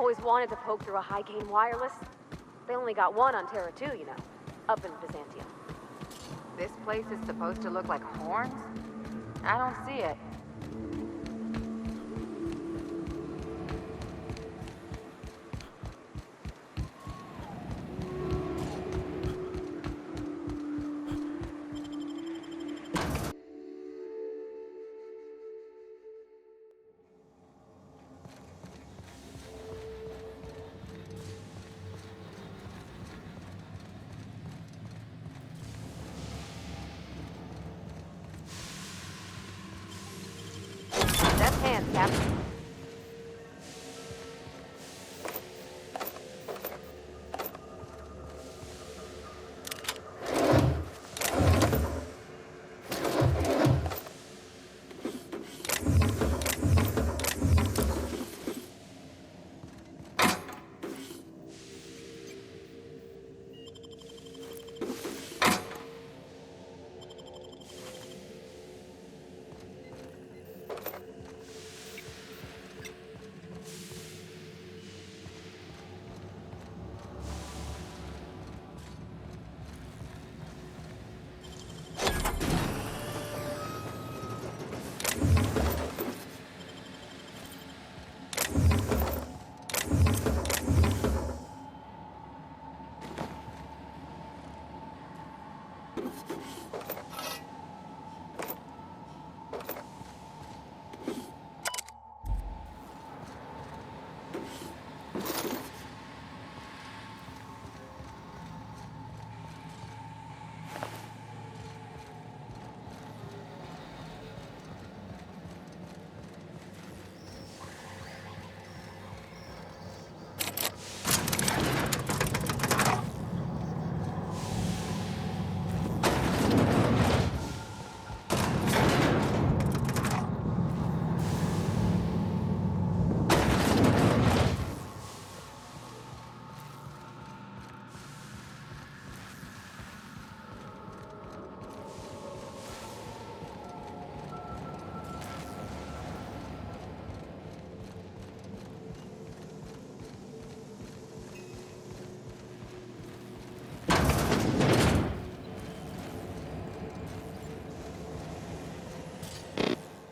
always wanted to poke through a high-gain wireless. They only got one on Terra 2, you know, up in Byzantium. This place is supposed to look like horns? I don't see it. Hands, Captain.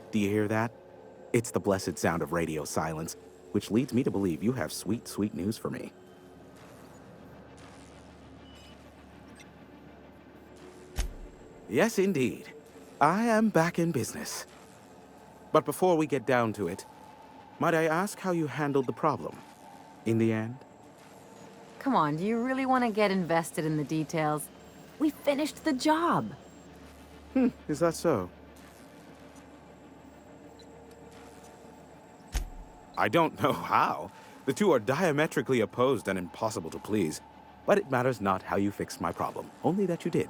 Do you hear that? It's the blessed sound of radio silence, which leads me to believe you have sweet, sweet news for me. Yes, indeed. I am back in business. But before we get down to it, might I ask how you handled the problem in the end? Come on, do you really want to get invested in the details? We finished the job. Is that so? I don't know how. The two are diametrically opposed and impossible to please. But it matters not how you fixed my problem, only that you did.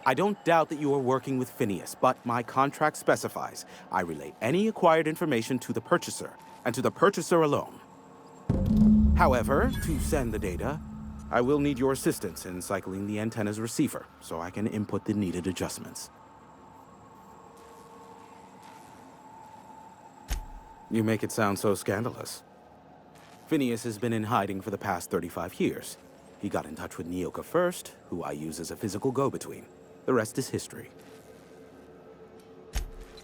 I don't doubt that you are working with Phineas, but my contract specifies I relay any acquired information to the purchaser, and to the purchaser alone. However, to send the data, I will need your assistance in cycling the antenna's receiver, so I can input the needed adjustments. You make it sound so scandalous. Phineas has been in hiding for the past 35 years. He got in touch with Nyoka first, who I use as a physical go-between. The rest is history.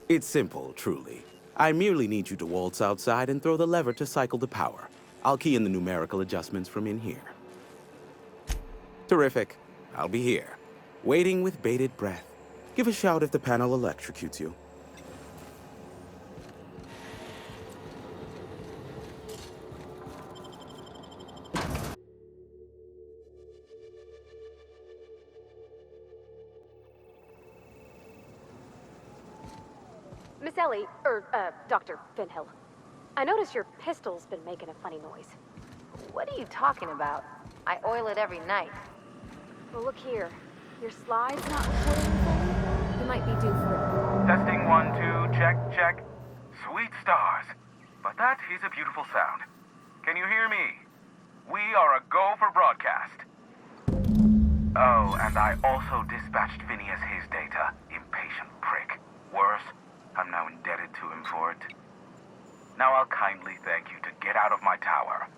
It's simple, truly. I merely need you to waltz outside and throw the lever to cycle the power. I'll key in the numerical adjustments from in here. Terrific. I'll be here, waiting with bated breath. Give a shout if the panel electrocutes you. Miss Ellie, Dr. Finhill. I notice your pistol's been making a funny noise. What are you talking about? I oil it every night. Well, look here. Your slide's not recording anything? You might be due for it. Testing 1, 2, check, check. Sweet stars. But that is a beautiful sound. Can you hear me? We are a go for broadcast. Oh, and I also dispatched Phineas his data. Impatient prick. Worse, I'm now indebted to him for it. Now I'll kindly thank you to get out of my tower.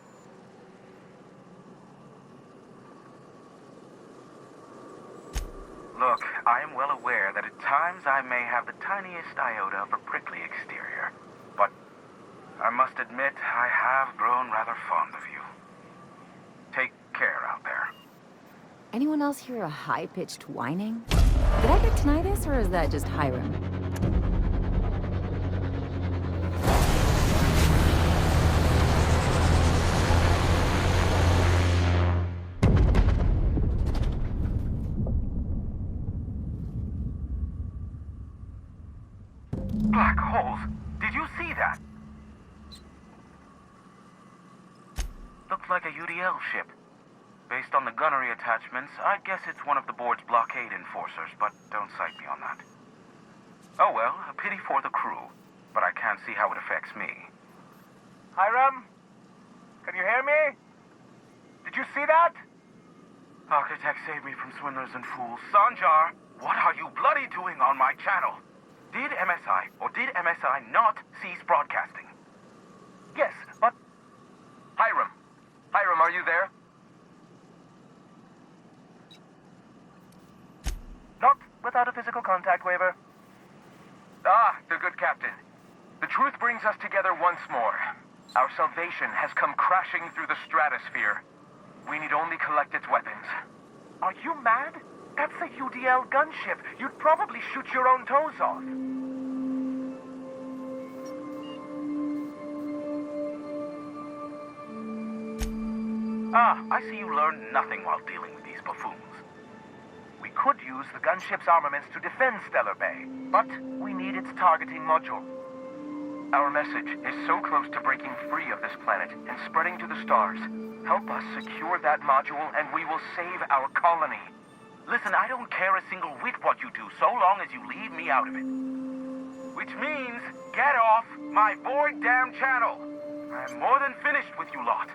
Look, I am well aware that at times I may have the tiniest iota of a prickly exterior, but I must admit I have grown rather fond of you. Take care out there. Anyone else hear a high-pitched whining? Did I get tinnitus, or is that just Hiram? Black holes. Did you see that? Looks like a UDL ship. Based on the gunnery attachments, I guess it's one of the board's blockade enforcers, but don't cite me on that. Oh well, a pity for the crew, but I can't see how it affects me. Hiram? Can you hear me? Did you see that? Architect, save me from swindlers and fools. Sanjar, what are you bloody doing on my channel? Did MSI or did MSI not cease broadcasting? Yes, but... Hiram. Hiram, are you there? Not without a physical contact waiver. Ah, the good captain. The truth brings us together once more. Our salvation has come crashing through the stratosphere. We need only collect its weapons. Are you mad? That's a UDL gunship. You'd probably shoot your own toes off. Ah, I see you learned nothing while dealing with these buffoons. We could use the gunship's armaments to defend Stellar Bay, but we need its targeting module. Our message is so close to breaking free of this planet and spreading to the stars. Help us secure that module and we will save our colony. Listen, I don't care a single whit what you do, so long as you leave me out of it. Which means, get off my void damn channel. I am more than finished with you lot.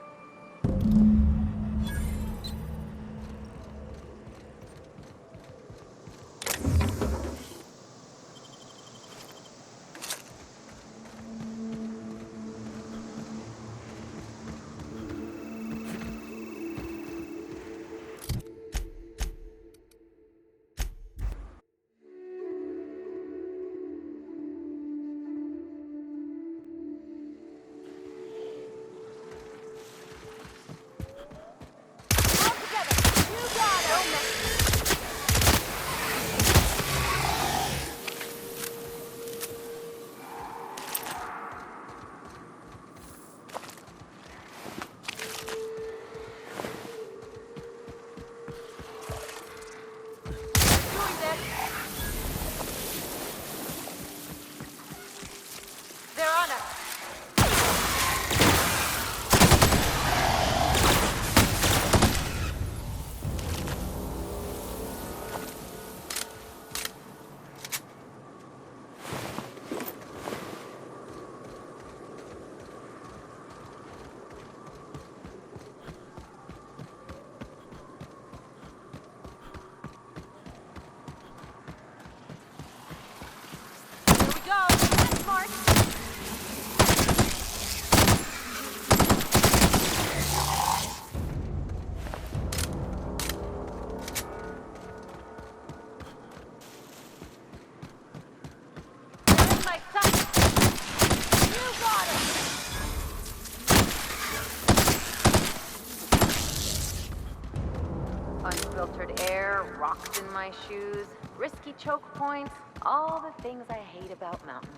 Unfiltered air, rocks in my shoes, risky choke points, all the things I hate about mountains.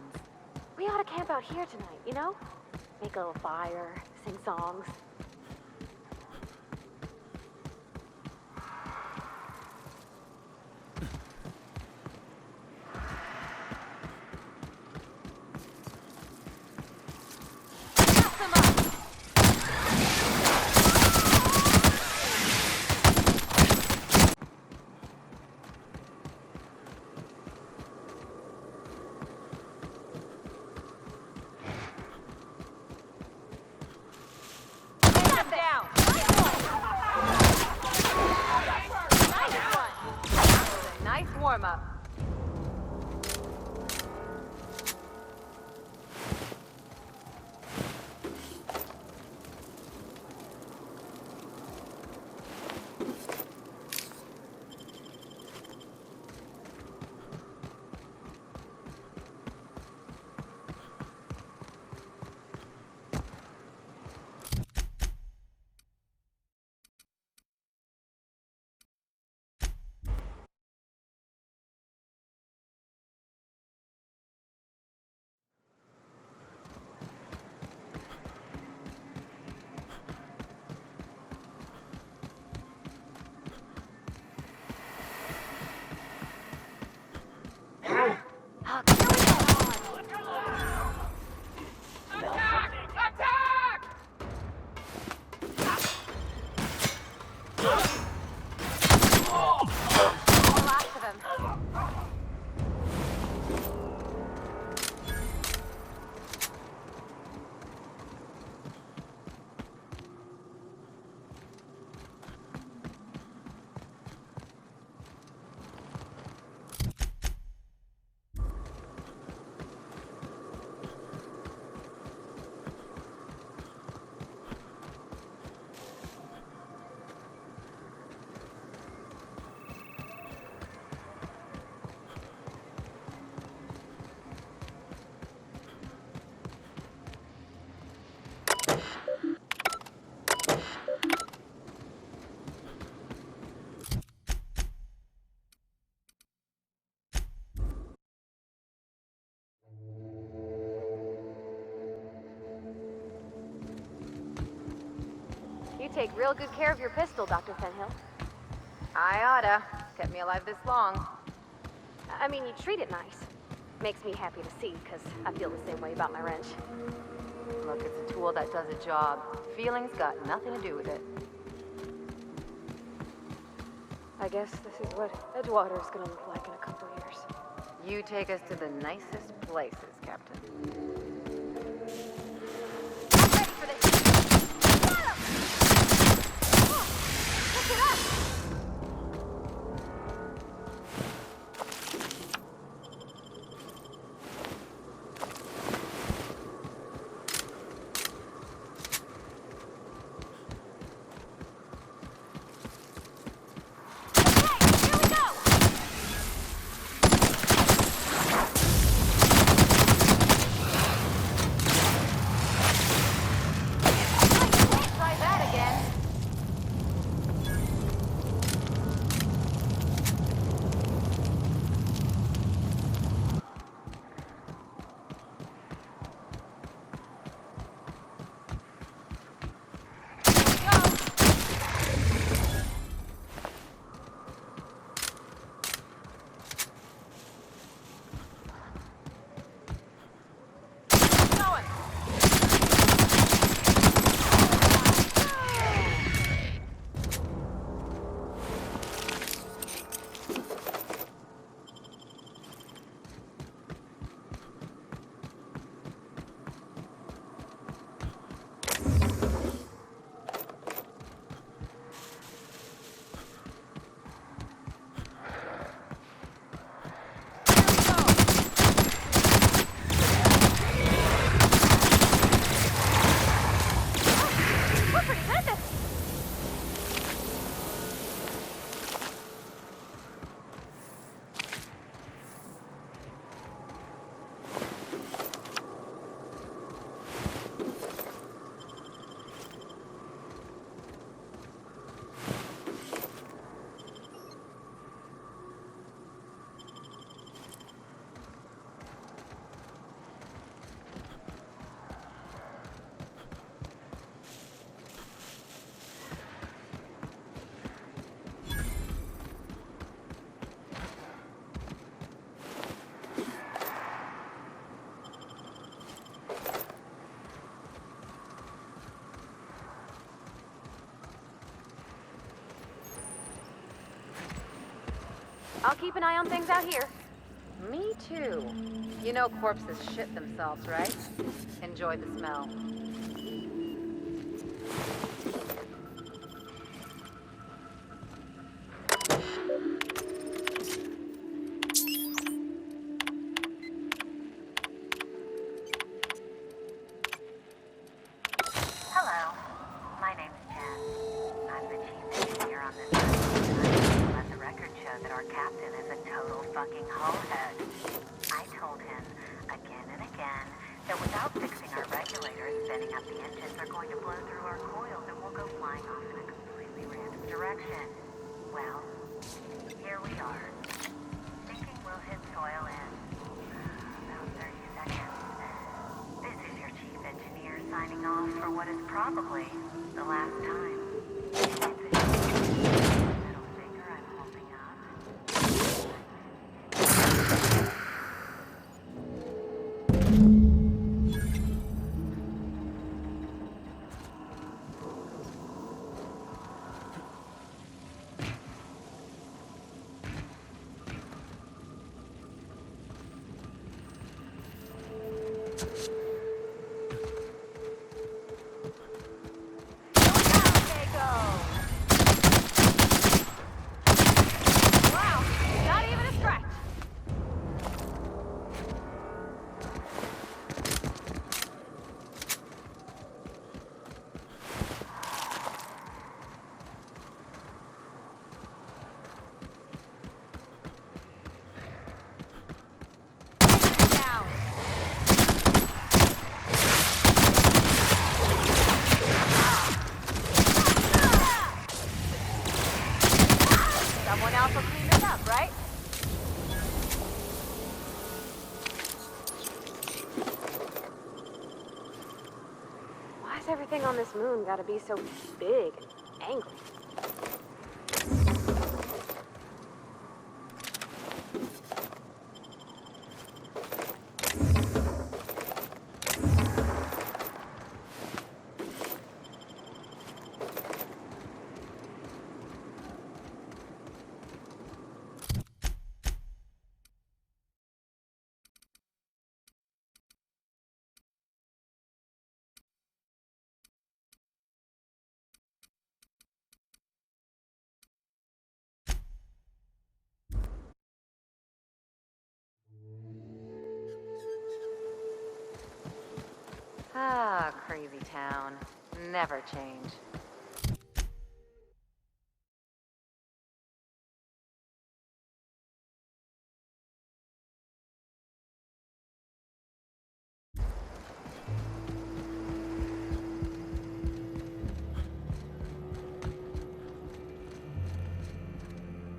We ought to camp out here tonight, you know? Make a little fire, sing songs. take real good care of your pistol, Dr. Fenhill. I oughta. Kept me alive this long. I mean, you treat it nice. Makes me happy to see, because I feel the same way about my wrench. Look, it's a tool that does a job. Feelings got nothing to do with it. I guess this is what Edgewater's gonna look like in a couple years. You take us to the nicest places, Captain. I'm ready for this! Got him! Oh, look at us! I'll keep an eye on things out here. Me too. You know corpses shit themselves, right? Enjoy the smell. Hello, my name's Jen. I'm the chief engineer on this project. Let the record show that our captain is a total fucking hullhead. I told him again and again that without fixing our regulators, spinning up the engines are going to blow through our coils and we'll go flying off in a completely random direction. Well, here we are, thinking we'll hit soil in about 30 seconds. This is your chief engineer signing off for what is probably the last time. It's a middle finger I'm holding up. Wow, not even a scratch. Down. Why's everything on this moon gotta be so big and angry? Ah, crazy town. Never change.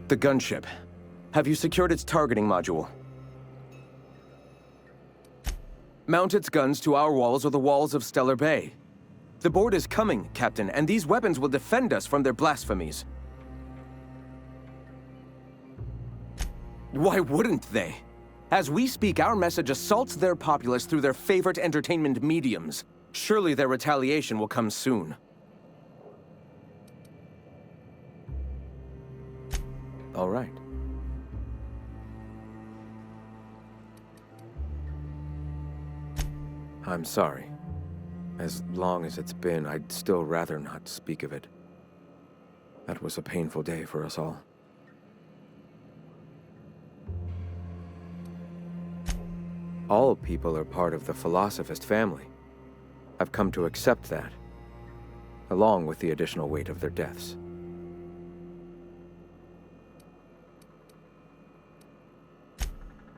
The gunship. Have you secured its targeting module? Mount its guns to our walls or the walls of Stellar Bay. The board is coming, Captain, and these weapons will defend us from their blasphemies. Why wouldn't they? As we speak, our message assaults their populace through their favorite entertainment mediums. Surely their retaliation will come soon. All right. I'm sorry. As long as it's been, I'd still rather not speak of it. That was a painful day for us all. All people are part of the Philosophist family. I've come to accept that, along with the additional weight of their deaths.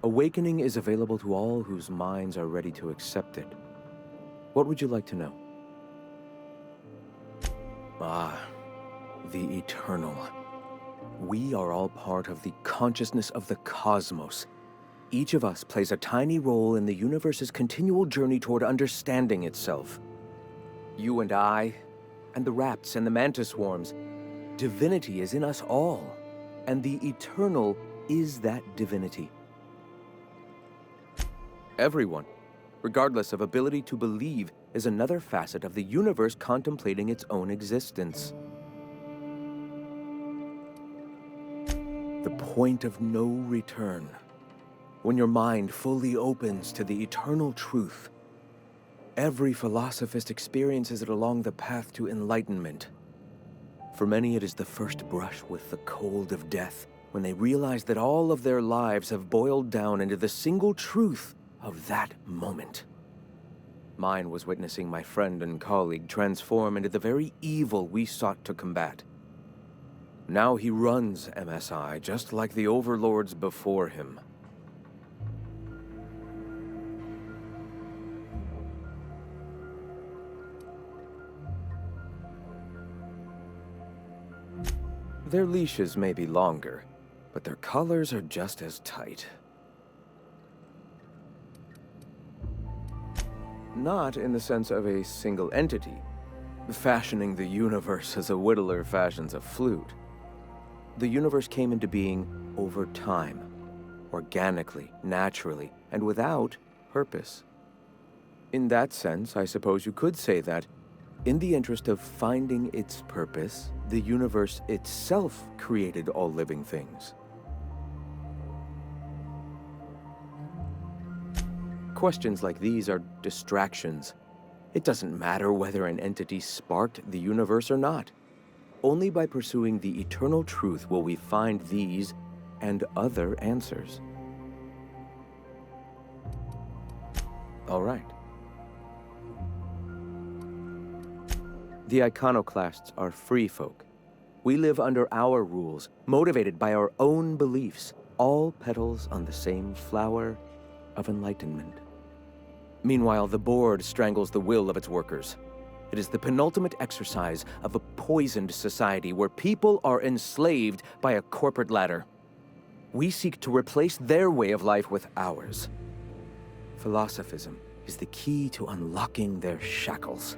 Awakening is available to all whose minds are ready to accept it. What would you like to know? Ah, the eternal. We are all part of the consciousness of the cosmos. Each of us plays a tiny role in the universe's continual journey toward understanding itself. You and I, and the rats and the mantis swarms. Divinity is in us all, and the eternal is that divinity. Everyone, regardless of ability to believe, is another facet of the universe contemplating its own existence. The point of no return. When your mind fully opens to the eternal truth, every philosophist experiences it along the path to enlightenment. For many, it is the first brush with the cold of death, when they realize that all of their lives have boiled down into the single truth of that moment. Mine was witnessing my friend and colleague transform into the very evil we sought to combat. Now he runs MSI just like the overlords before him. Their leashes may be longer, but their collars are just as tight. Not in the sense of a single entity, fashioning the universe as a whittler fashions a flute. The universe came into being over time, organically, naturally, and without purpose. In that sense, I suppose you could say that, in the interest of finding its purpose, the universe itself created all living things. Questions like these are distractions. It doesn't matter whether an entity sparked the universe or not. Only by pursuing the eternal truth will we find these and other answers. All right. The iconoclasts are free folk. We live under our rules, motivated by our own beliefs, all petals on the same flower of enlightenment. Meanwhile, the board strangles the will of its workers. It is the penultimate exercise of a poisoned society where people are enslaved by a corporate ladder. We seek to replace their way of life with ours. Philosophism is the key to unlocking their shackles.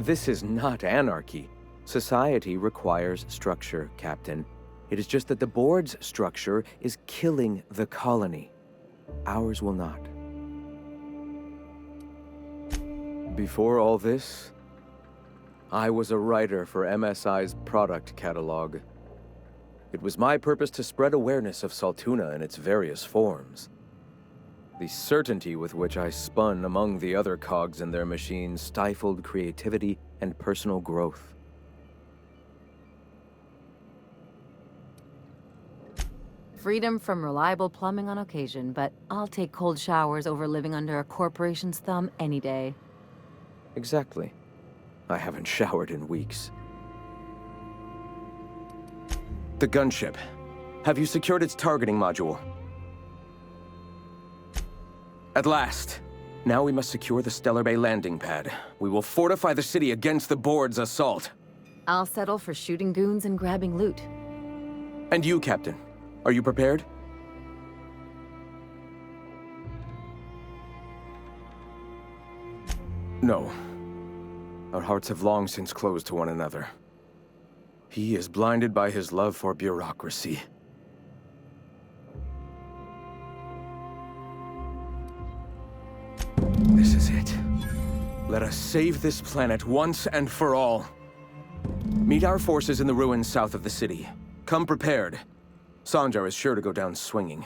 This is not anarchy. Society requires structure, Captain. It is just that the board's structure is killing the colony. Ours will not. Before all this, I was a writer for MSI's product catalog. It was my purpose to spread awareness of Saltuna in its various forms. The certainty with which I spun among the other cogs in their machine stifled creativity and personal growth. Freedom from reliable plumbing on occasion, but I'll take cold showers over living under a corporation's thumb any day. Exactly. I haven't showered in weeks. The gunship. Have you secured its targeting module? At last. Now we must secure the Stellar Bay landing pad. We will fortify the city against the board's assault. I'll settle for shooting goons and grabbing loot. And you, Captain. Are you prepared? No. Our hearts have long since closed to one another. He is blinded by his love for bureaucracy. This is it. Let us save this planet once and for all. Meet our forces in the ruins south of the city. Come prepared. Sanjar is sure to go down swinging.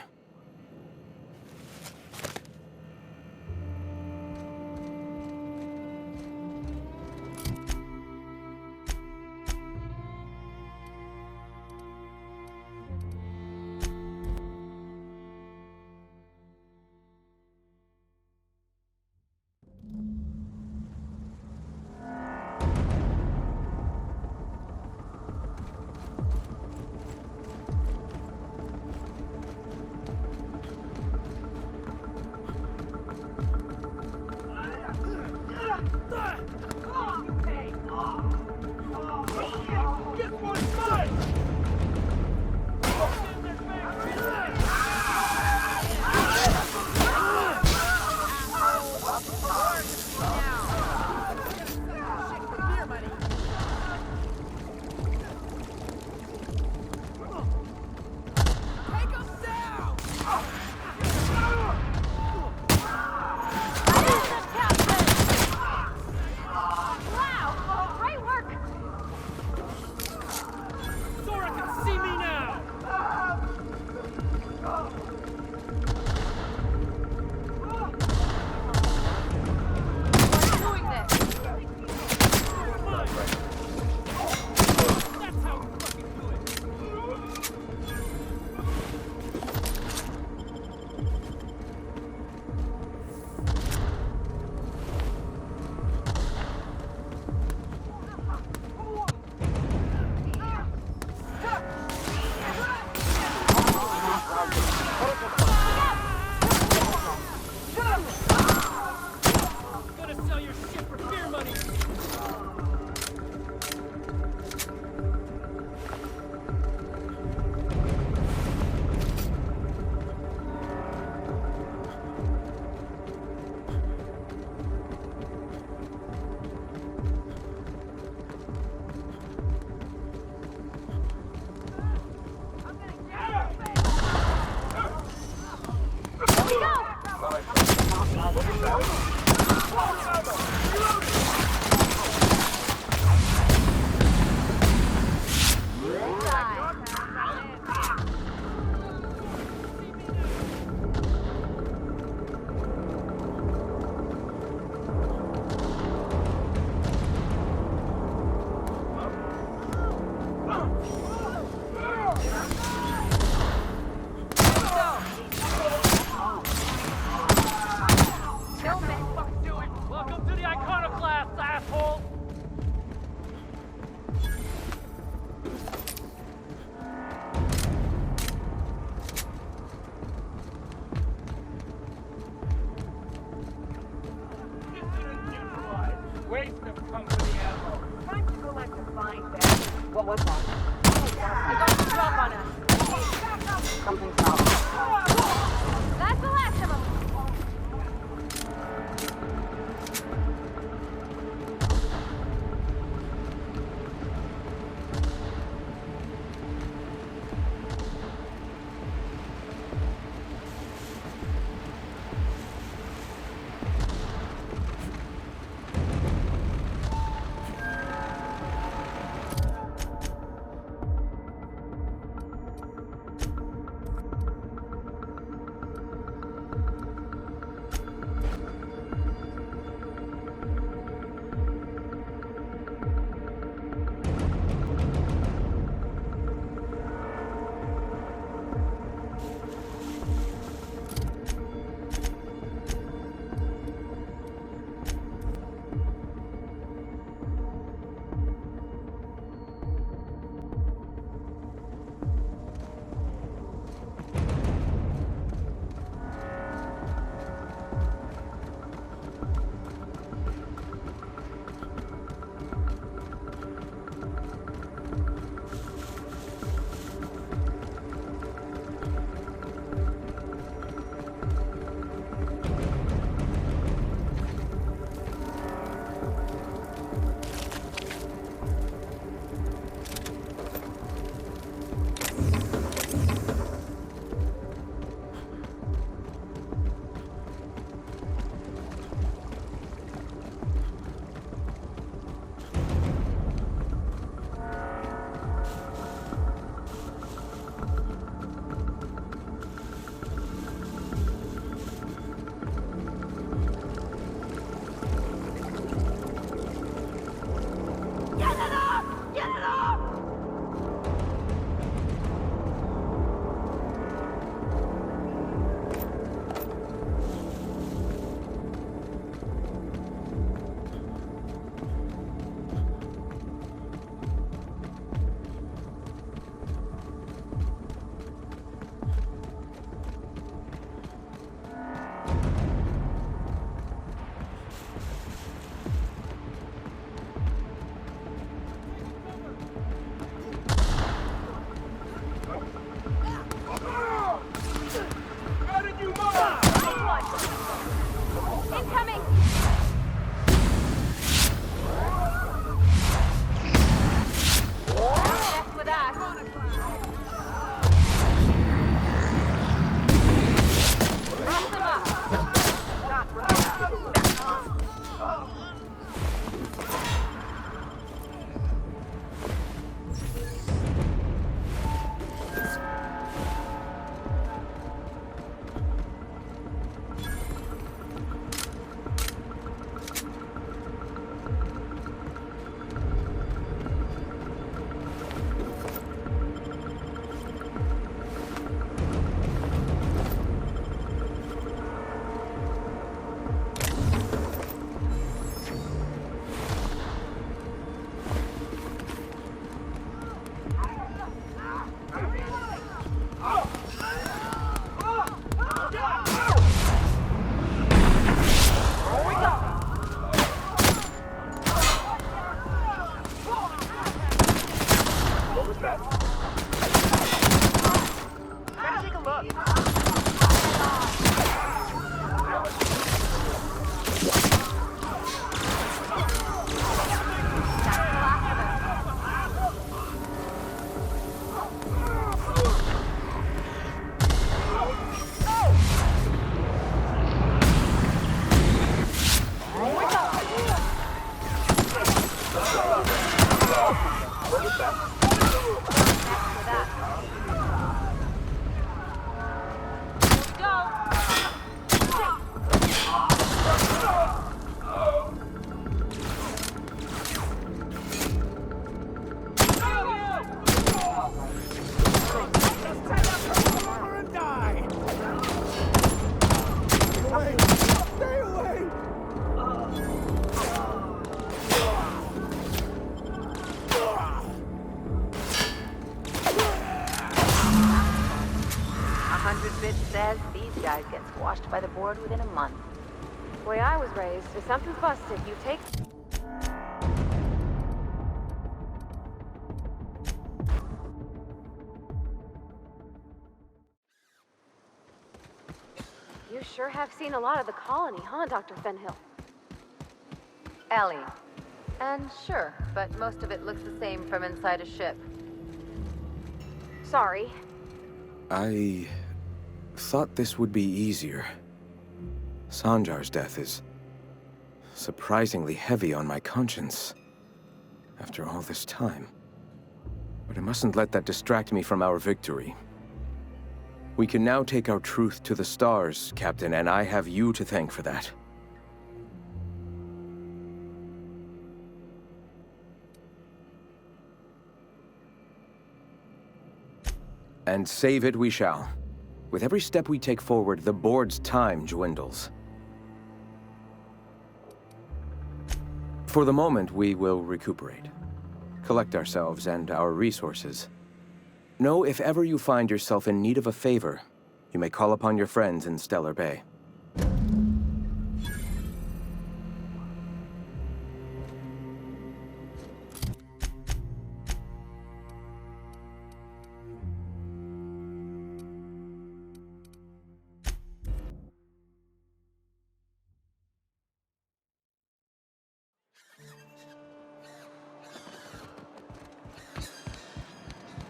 Guys get squashed by the board within a month. The way I was raised, if something's busted, you take... You sure have seen a lot of the colony, huh, Dr. Fenhill? Ellie. And sure, but most of it looks the same from inside a ship. Sorry. I thought this would be easier. Sanjar's death is surprisingly heavy on my conscience after all this time. But I mustn't let that distract me from our victory. We can now take our truth to the stars, Captain, and I have you to thank for that. And save it we shall. With every step we take forward, the board's time dwindles. For the moment, we will recuperate. Collect ourselves and our resources. Know if ever you find yourself in need of a favor, you may call upon your friends in Stellar Bay.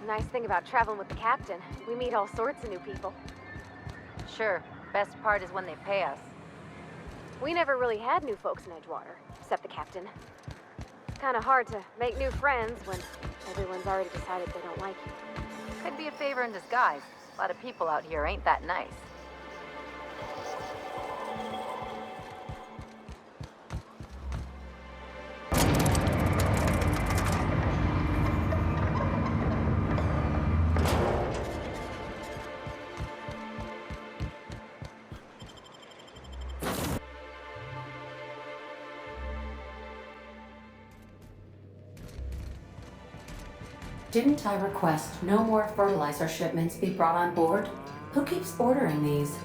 Nice thing about traveling with the captain, we meet all sorts of new people. Sure, best part is when they pay us. We never really had new folks in Edgewater, except the captain. It's kind of hard to make new friends when everyone's already decided they don't like you. Could be a favor in disguise. A lot of people out here ain't that nice. Didn't I request no more fertilizer shipments be brought on board? Who keeps ordering these?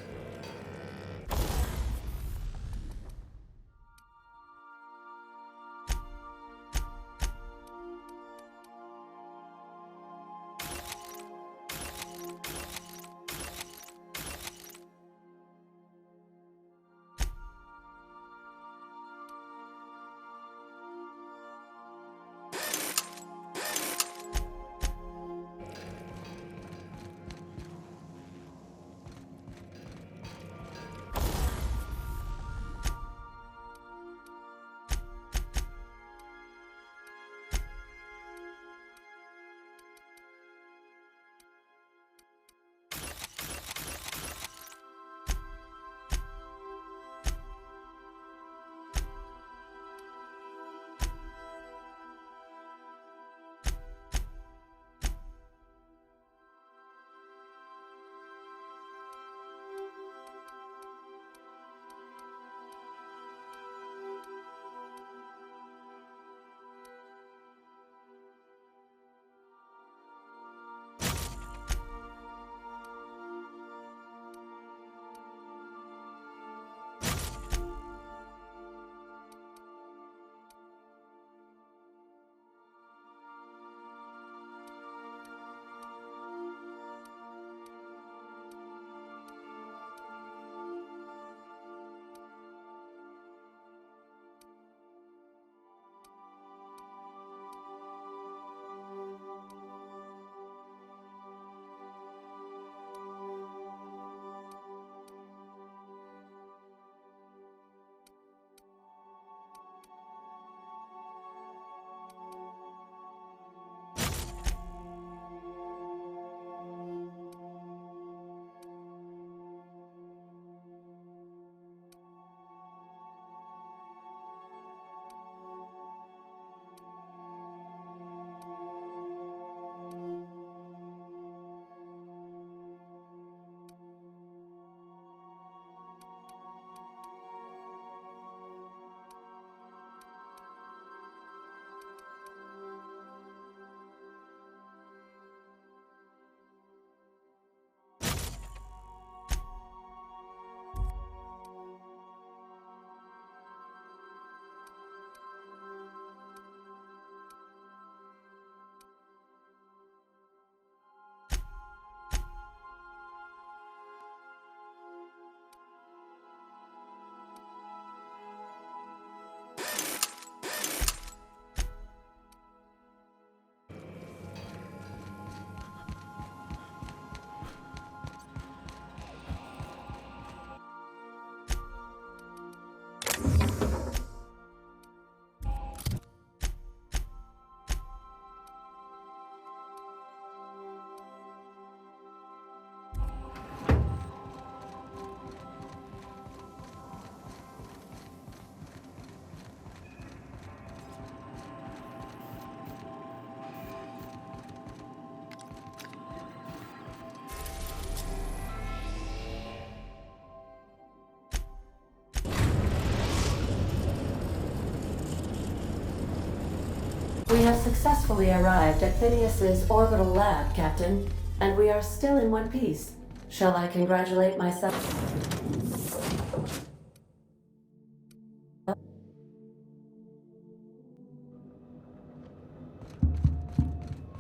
We have successfully arrived at Phineas's orbital lab, Captain, and we are still in one piece. Shall I congratulate myself?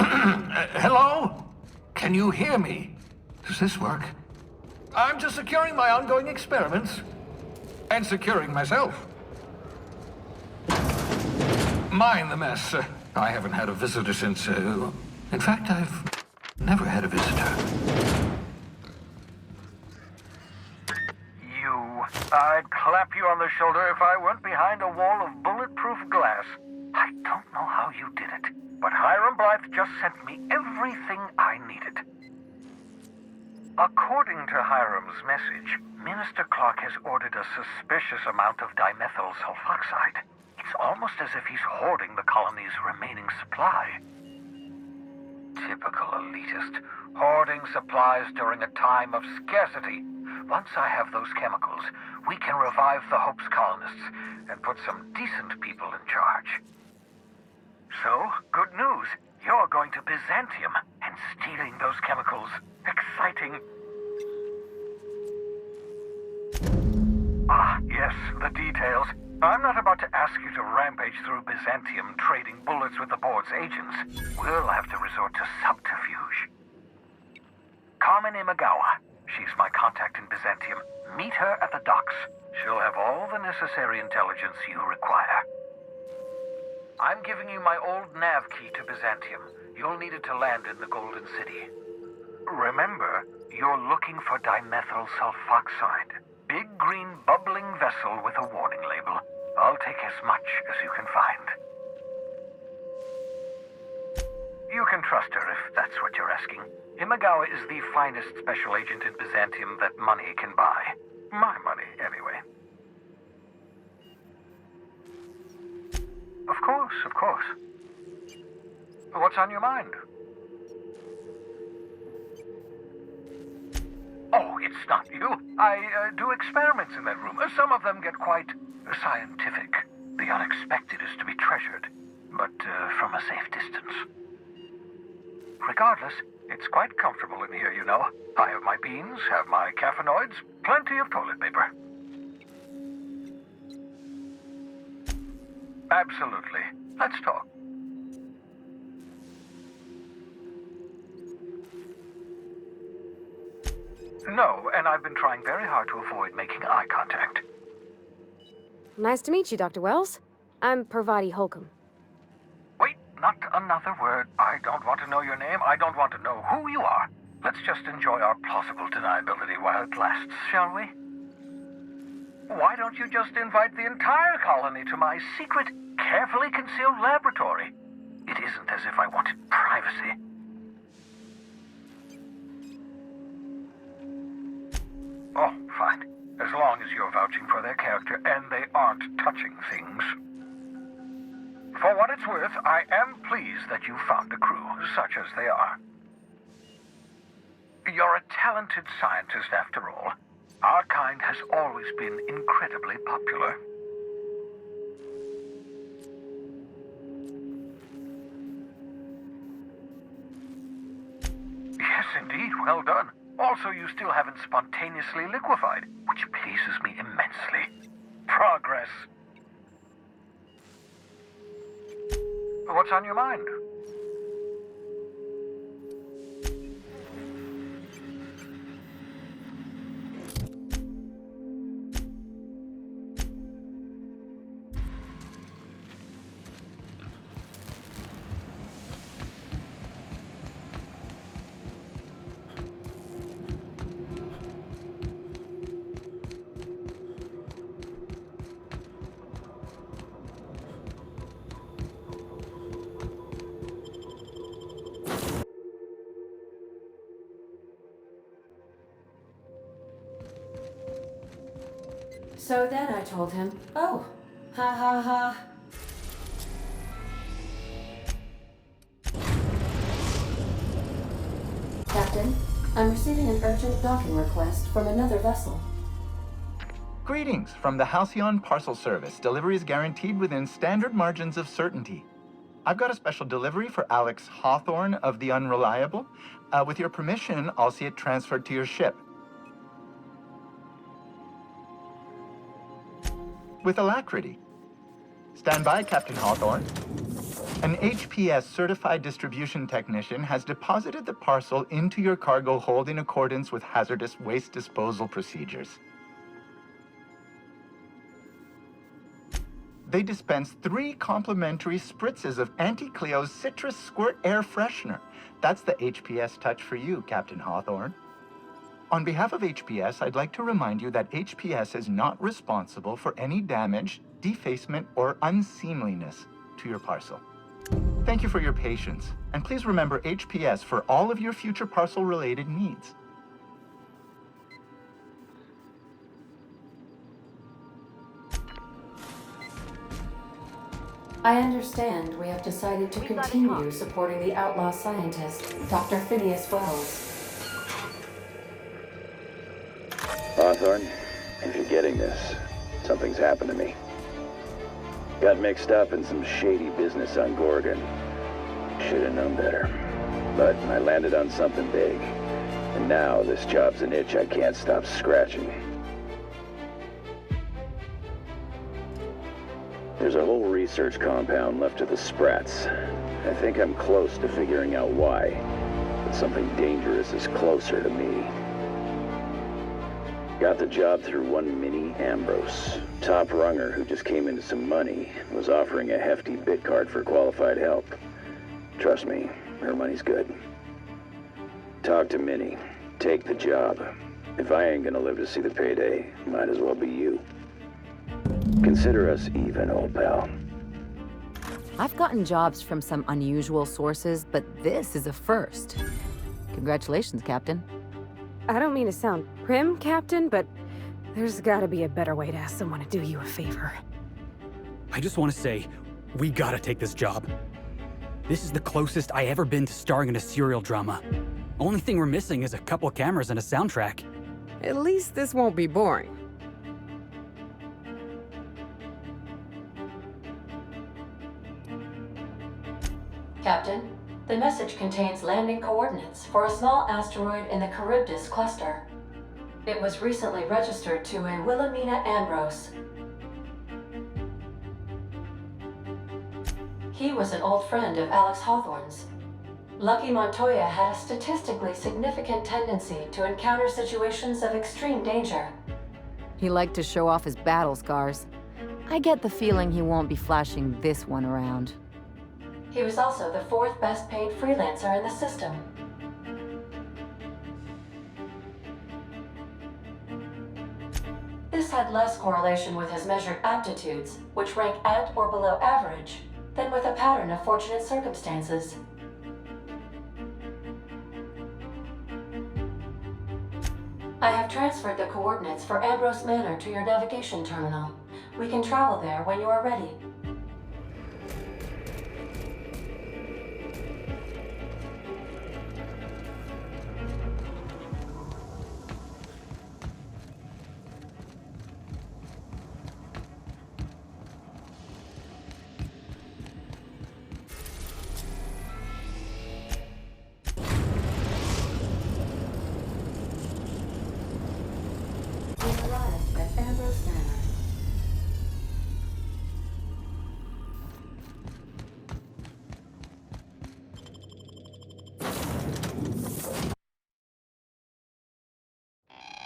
Hello? Can you hear me? Does this work? I'm just securing my ongoing experiments. And securing myself. Mind the mess. I haven't had a visitor since, in fact, I've never had a visitor. I'd clap you on the shoulder if I weren't behind a wall of bulletproof glass. I don't know how you did it, but Hiram Blythe just sent me everything I needed. According to Hiram's message, Minister Clark has ordered a suspicious amount of dimethyl sulfoxide. It's almost as if he's hoarding the colony's remaining supply. Typical elitist, hoarding supplies during a time of scarcity. Once I have those chemicals, we can revive the Hope's colonists and put some decent people in charge. So, good news. You're going to Byzantium and stealing those chemicals. Exciting. Ah, yes, the details. I'm not about to ask you to rampage through Byzantium trading bullets with the board's agents. We'll have to resort to subterfuge. Carmen Imagawa. She's my contact in Byzantium. Meet her at the docks. She'll have all the necessary intelligence you require. I'm giving you my old nav key to Byzantium. You'll need it to land in the Golden City. Remember, you're looking for dimethyl sulfoxide. Big green bubbling vessel with a warning label. I'll take as much as you can find. You can trust her if that's what you're asking. Imagawa is the finest special agent in Byzantium that money can buy. My money, anyway. Of course, of course. What's on your mind? Oh, it's not you. I do experiments in that room. Some of them get quite scientific. The unexpected is to be treasured, but from a safe distance. Regardless, it's quite comfortable in here, you know. I have my beans, have my caffeinoids, plenty of toilet paper. Absolutely. Let's talk. No, and I've been trying very hard to avoid making eye contact. Nice to meet you, Dr. Wells. I'm Parvati Holcomb. Wait, not another word. I don't want to know your name. I don't want to know who you are. Let's just enjoy our plausible deniability while it lasts, shall we? Why don't you just invite the entire colony to my secret, carefully concealed laboratory? It isn't as if I wanted privacy. Oh, fine. As long as you're vouching for their character and they aren't touching things. For what it's worth, I am pleased that you found a crew, such as they are. You're a talented scientist, after all. Our kind has always been incredibly popular. Yes, indeed. Well done. Also, you still haven't spontaneously liquefied, which pleases me immensely. Progress. What's on your mind? So then I told him, oh, ha ha ha. Captain, I'm receiving an urgent docking request from another vessel. Greetings from the Halcyon Parcel Service. Delivery is guaranteed within standard margins of certainty. I've got a special delivery for Alex Hawthorne of the Unreliable. With your permission, I'll see it transferred to your ship. With alacrity. Stand by, Captain Hawthorne. An HPS certified distribution technician has deposited the parcel into your cargo hold in accordance with hazardous waste disposal procedures. They dispense 3 complimentary spritzes of Anti-Cleo's Citrus Squirt Air Freshener. That's the HPS touch for you, Captain Hawthorne. On behalf of HPS, I'd like to remind you that HPS is not responsible for any damage, defacement, or unseemliness to your parcel. Thank you for your patience, and please remember HPS for all of your future parcel-related needs. I understand we have decided to continue supporting the outlaw scientist, Dr. Phineas Wells. Hawthorne, if you're getting this, something's happened to me. Got mixed up in some shady business on Gorgon. Should have known better. But I landed on something big. And now this job's an itch I can't stop scratching. There's a whole research compound left of the Sprats. I think I'm close to figuring out why. But something dangerous is closer to me. Got the job through one Minnie Ambrose. Top runger who just came into some money, was offering a hefty bid card for qualified help. Trust me, her money's good. Talk to Minnie. Take the job. If I ain't gonna live to see the payday, might as well be you. Consider us even, old pal. I've gotten jobs from some unusual sources, but this is a first. Congratulations, Captain. I don't mean to sound prim, Captain, but there's gotta be a better way to ask someone to do you a favor. I just want to say, we gotta take this job. This is the closest I ever been to starring in a serial drama. Only thing we're missing is a couple cameras and a soundtrack. At least this won't be boring. Captain, the message contains landing coordinates for a small asteroid in the Charybdis cluster. It was recently registered to a Wilhelmina Ambrose. He was an old friend of Alex Hawthorne's. Lucky Montoya had a statistically significant tendency to encounter situations of extreme danger. He liked to show off his battle scars. I get the feeling he won't be flashing this one around. He was also the 4th best paid freelancer in the system. This had less correlation with his measured aptitudes, which rank at or below average, than with a pattern of fortunate circumstances. I have transferred the coordinates for Ambrose Manor to your navigation terminal. We can travel there when you are ready.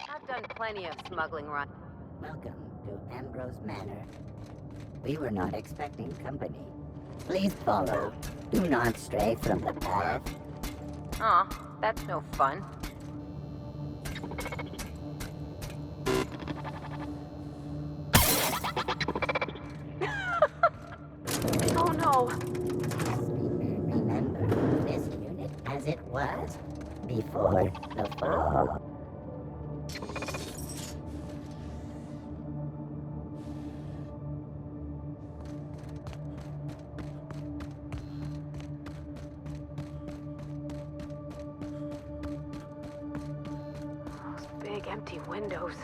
I've done plenty of smuggling runs. Welcome to Ambrose Manor. We were not expecting company. Please follow. Do not stray from the path. Aw, that's no fun. Oh no! Remember this unit as it was before the fall. Big empty windows.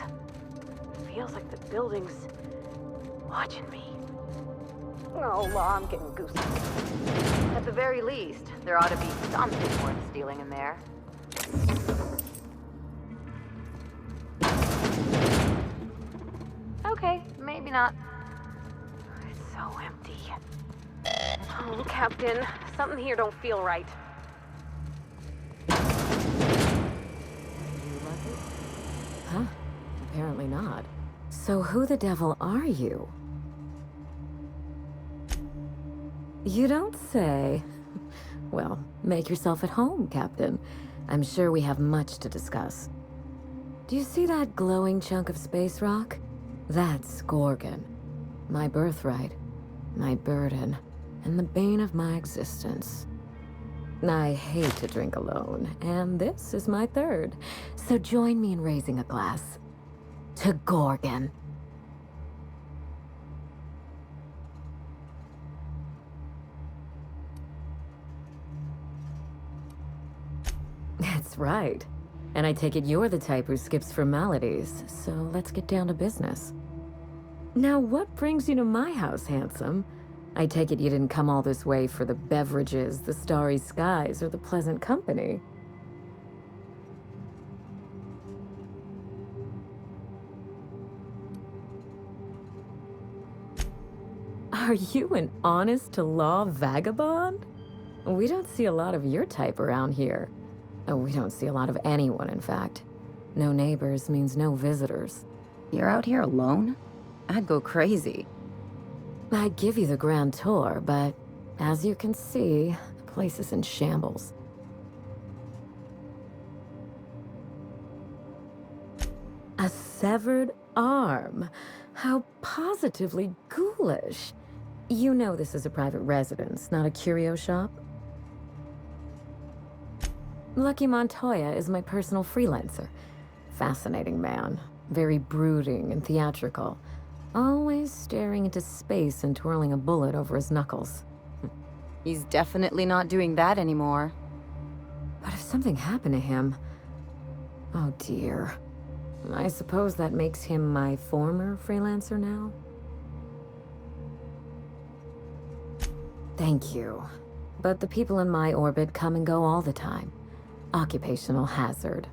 Feels like the building's watching me. Oh, law, I'm getting goosebumps. At the very least, there ought to be something worth stealing in there. Okay, maybe not. It's so empty. Oh, Captain, something here don't feel right. Huh? Apparently not. So who the devil are you? You don't say. Well, make yourself at home, Captain. I'm sure we have much to discuss. Do you see that glowing chunk of space rock? That's Gorgon. My birthright, my burden, and the bane of my existence. I hate to drink alone, and this is my third. So join me in raising a glass to Gorgon. That's right. And I take it you're the type who skips formalities, so let's get down to business. Now, what brings you to my house, handsome? I take it you didn't come all this way for the beverages, the starry skies, or the pleasant company. Are you an honest-to-law vagabond? We don't see a lot of your type around here. Oh, we don't see a lot of anyone, in fact. No neighbors means no visitors. You're out here alone? I'd go crazy. I'd give you the grand tour, but as you can see, the place is in shambles. A severed arm. How positively ghoulish. You know this is a private residence, not a curio shop? Lucky Montoya is my personal freelancer. Fascinating man. Very brooding and theatrical. Always staring into space and twirling a bullet over his knuckles. He's definitely not doing that anymore. But if something happened to him... Oh dear. I suppose that makes him my former freelancer now? Thank you. But the people in my orbit come and go all the time. Occupational hazard.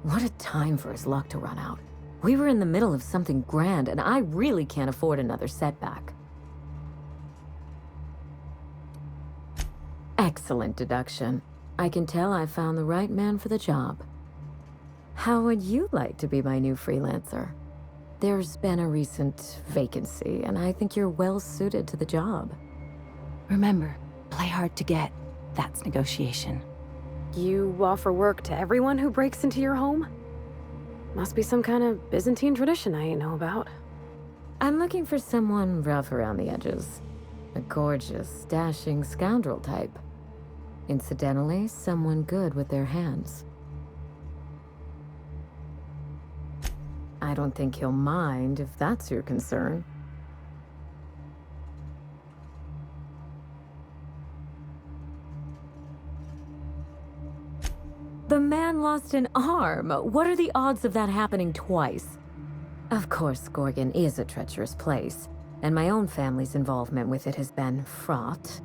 What a time for his luck to run out. We were in the middle of something grand, and I really can't afford another setback. Excellent deduction. I can tell I found the right man for the job. How would you like to be my new freelancer? There's been a recent vacancy, and I think you're well suited to the job. Remember, play hard to get. That's negotiation. You offer work to everyone who breaks into your home? Must be some kind of Byzantine tradition I ain't know about. I'm looking for someone rough around the edges. A gorgeous, dashing scoundrel type. Incidentally, someone good with their hands. I don't think he'll mind if that's your concern. The man lost an arm. What are the odds of that happening twice? Of course, Gorgon is a treacherous place, and my own family's involvement with it has been fraught.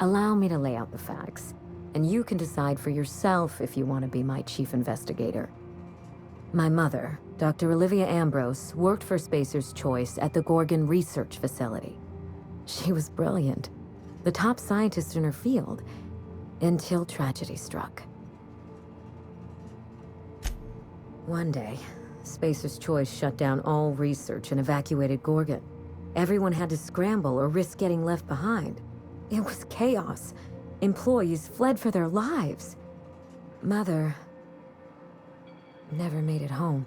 Allow me to lay out the facts, and you can decide for yourself if you want to be my chief investigator. My mother, Dr. Olivia Ambrose, worked for Spacer's Choice at the Gorgon Research Facility. She was brilliant, the top scientist in her field, until tragedy struck. One day, Spacer's Choice shut down all research and evacuated Gorgon. Everyone had to scramble or risk getting left behind. It was chaos. Employees fled for their lives. Mother never made it home.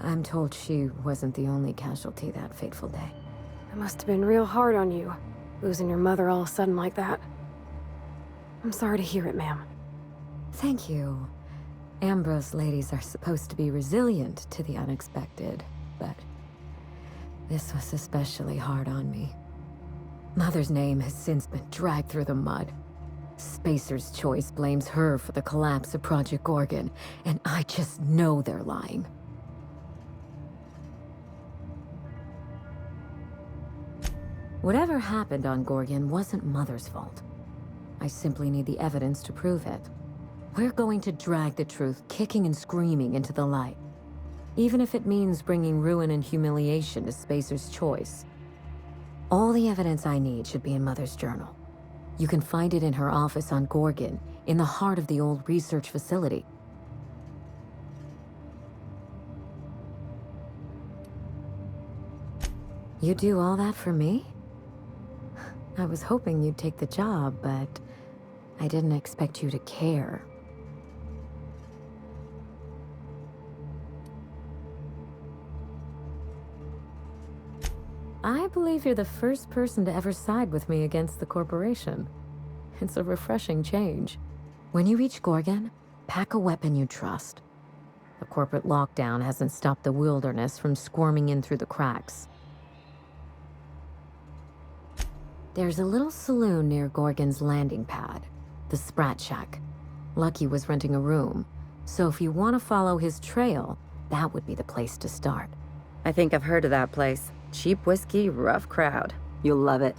I'm told she wasn't the only casualty that fateful day. It must have been real hard on you, losing your mother all of a sudden like that. I'm sorry to hear it, ma'am. Thank you. Ambrose ladies are supposed to be resilient to the unexpected, but this was especially hard on me. Mother's name has since been dragged through the mud. Spacer's Choice blames her for the collapse of Project Gorgon, and I just know they're lying. Whatever happened on Gorgon wasn't Mother's fault. I simply need the evidence to prove it. We're going to drag the truth kicking and screaming into the light. Even if it means bringing ruin and humiliation to Spacer's choice. All the evidence I need should be in Mother's journal. You can find it in her office on Gorgon, in the heart of the old research facility. You do all that for me? I was hoping you'd take the job, but I didn't expect you to care. I believe you're the first person to ever side with me against the corporation. It's a refreshing change. When you reach Gorgon, pack a weapon you trust. The corporate lockdown hasn't stopped the wilderness from squirming in through the cracks. There's a little saloon near Gorgon's landing pad, the Sprat Shack. Lucky was renting a room, so if you want to follow his trail, that would be the place to start. I think I've heard of that place. Cheap whiskey, rough crowd. You'll love it.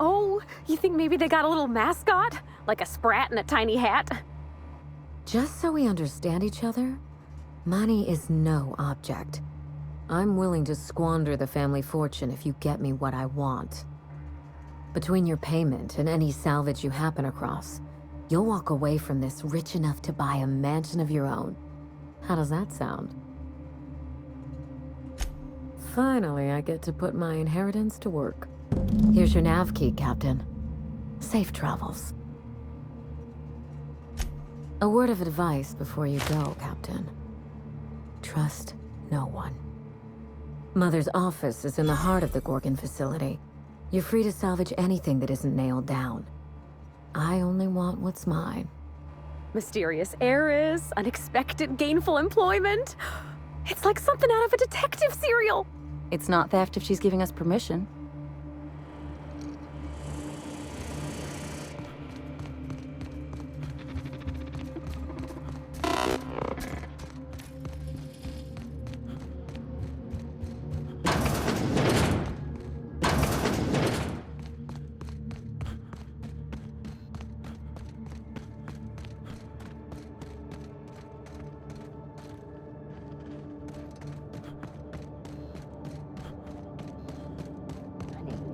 Oh, you think maybe they got a little mascot? Like a sprat in a tiny hat? Just so we understand each other, money is no object. I'm willing to squander the family fortune if you get me what I want. Between your payment and any salvage you happen across, you'll walk away from this rich enough to buy a mansion of your own. How does that sound? Finally, I get to put my inheritance to work. Here's your nav key, Captain. Safe travels. A word of advice before you go, Captain. Trust no one. Mother's office is in the heart of the Gorgon facility. You're free to salvage anything that isn't nailed down. I only want what's mine. Mysterious heiress, unexpected gainful employment. It's like something out of a detective serial. It's not theft if she's giving us permission.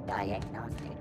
Diagnostic.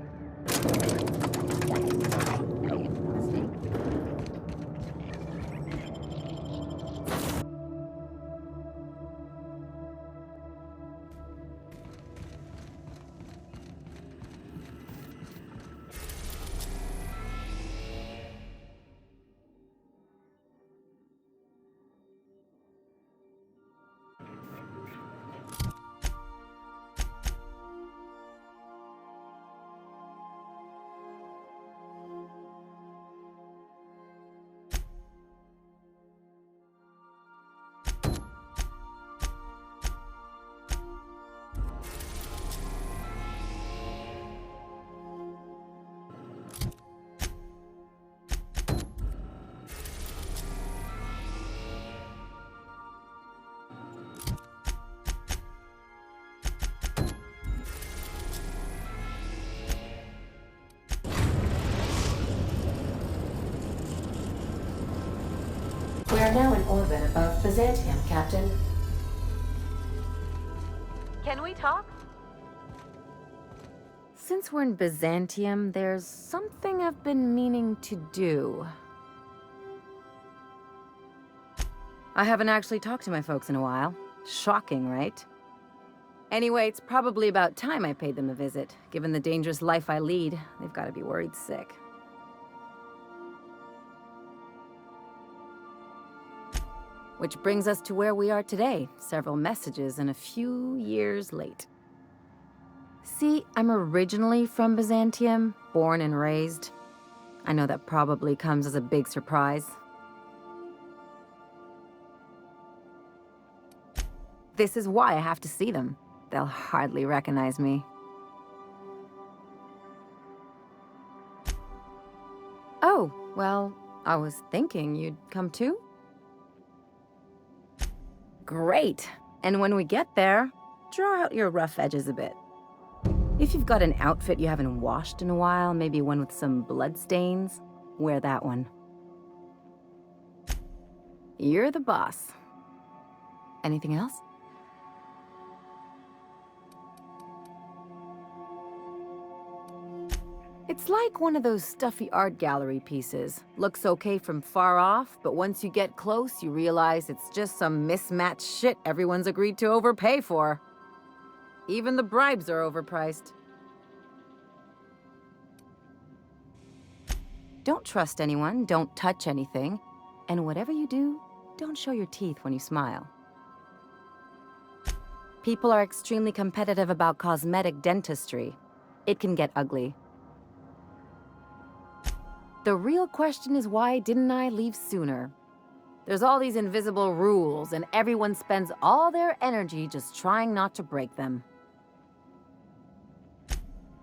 We are now in orbit above Byzantium, Captain. Can we talk? Since we're in Byzantium, there's something I've been meaning to do. I haven't actually talked to my folks in a while. Shocking, right? Anyway, it's probably about time I paid them a visit. Given the dangerous life I lead, they've got to be worried sick. Which brings us to where we are today, several messages and a few years late. See, I'm originally from Byzantium, born and raised. I know that probably comes as a big surprise. This is why I have to see them. They'll hardly recognize me. Oh, well, I was thinking you'd come too? Great. And when we get there, draw out your rough edges a bit. If you've got an outfit you haven't washed in a while, maybe one with some blood stains, wear that one. You're the boss. Anything else? It's like one of those stuffy art gallery pieces. Looks okay from far off, but once you get close, you realize it's just some mismatched shit everyone's agreed to overpay for. Even the bribes are overpriced. Don't trust anyone, don't touch anything, and whatever you do, don't show your teeth when you smile. People are extremely competitive about cosmetic dentistry. It can get ugly. The real question is, why didn't I leave sooner? There's all these invisible rules, and everyone spends all their energy just trying not to break them.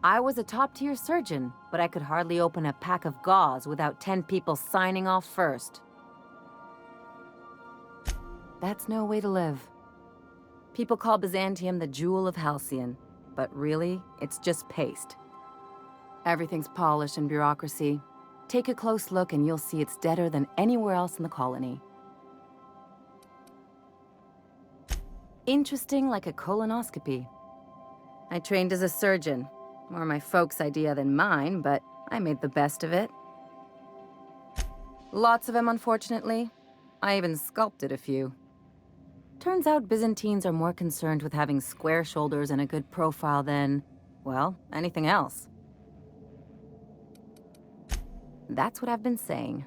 I was a top-tier surgeon, but I could hardly open a pack of gauze without 10 people signing off first. That's no way to live. People call Byzantium the jewel of Halcyon, but really, it's just paste. Everything's polish and bureaucracy. Take a close look and you'll see it's deader than anywhere else in the colony. Interesting like a colonoscopy. I trained as a surgeon. More my folks' idea than mine, but I made the best of it. Lots of them, unfortunately. I even sculpted a few. Turns out Byzantines are more concerned with having square shoulders and a good profile than, well, anything else. That's what I've been saying.